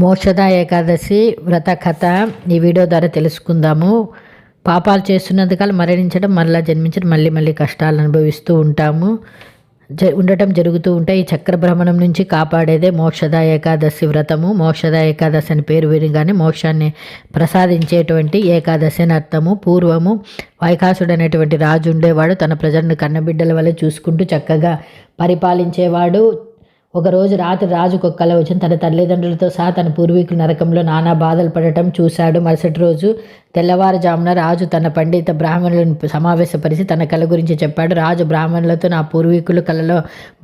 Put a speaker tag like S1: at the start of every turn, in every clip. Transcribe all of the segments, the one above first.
S1: మోక్షద ఏకాదశి వ్రత కథ ఈ వీడియో ద్వారా తెలుసుకుందాము. పాపాలు చేస్తున్నందుకాలు మరణించడం, మరలా జన్మించడం, మళ్ళీ మళ్ళీ కష్టాలు అనుభవిస్తూ ఉంటాము, ఉండటం జరుగుతూ ఉంటాయి. ఈ చక్రభ్రమణం నుంచి కాపాడేదే మోక్షద ఏకాదశి వ్రతము. మోక్షద ఏకాదశి అని పేరు వినగానే మోక్షాన్ని ప్రసాదించేటువంటి ఏకాదశి అని అర్థము. పూర్వము వైకాసుడు అనేటువంటి రాజు ఉండేవాడు. తన ప్రజలను కన్నబిడ్డల వల్ల చూసుకుంటూ చక్కగా పరిపాలించేవాడు. ఒకరోజు రాత్రి రాజుకు ఒక కల వచ్చింది. తన తల్లిదండ్రులతో సహా తన పూర్వీకులు నరకంలో నానా బాధలు పడటం చూశాడు. మరుసటి రోజు తెల్లవారుజామున రాజు తన పండిత బ్రాహ్మణులను సమావేశపరిచి తన కళ గురించి చెప్పాడు. రాజు బ్రాహ్మణులతో, నా పూర్వీకులు కళలో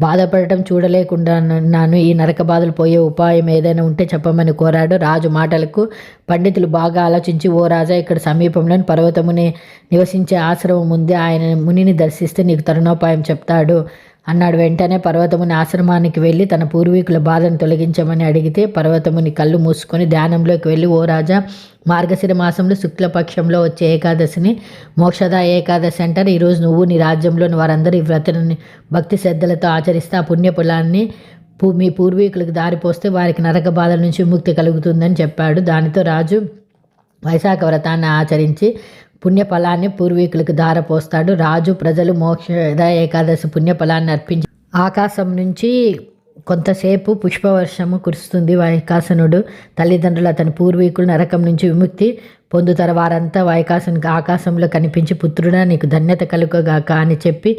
S1: బాధపడటం చూడలేకుండాను, ఈ నరక బాధలు పోయే ఉపాయం ఏదైనా ఉంటే చెప్పమని కోరాడు. రాజు మాటలకు పండితులు బాగా ఆలోచించి, ఓ రాజా, ఇక్కడ సమీపంలోని పర్వతముని నివసించే ఆశ్రమం ఉంది, ఆయన మునిని దర్శిస్తే నీకు తరుణోపాయం చెప్తాడు అన్నాడు. వెంటనే పర్వతముని ఆశ్రమానికి వెళ్ళి తన పూర్వీకుల బాధను తొలగించమని అడిగితే పర్వతముని కళ్ళు మూసుకొని ధ్యానంలోకి వెళ్ళి, ఓ రాజా, మార్గశిర మాసంలో శుక్లపక్షంలో వచ్చే ఏకాదశిని మోక్షద ఏకాదశి అంటారు. ఈరోజు నువ్వు నీ రాజ్యంలోని వారందరూ ఈ వ్రతాన్ని భక్తి శ్రద్ధలతో ఆచరిస్తే ఆ పుణ్యఫలాన్ని మీ పూర్వీకులకు దారిపోస్తే వారికి నరక బాధల నుంచి విముక్తి కలుగుతుందని చెప్పాడు. దానితో రాజు వైశాఖ వ్రతాన్ని ఆచరించి పుణ్యఫలాన్ని పూర్వీకులకు ధారపోస్తాడు. రాజు ప్రజలు మోక్షద ఏకాదశి పుణ్యఫలాన్ని అర్పించి ఆకాశం నుంచి కొంతసేపు పుష్పవర్షము కురుస్తుంది. వైకాసనుడు తల్లిదండ్రులు అతని పూర్వీకులు నరకం నుంచి విముక్తి పొందుతారు. వారంతా ఆకాశంలో కనిపించి, పుత్రుడా, నీకు ధన్యత కలుగగాక అని చెప్పి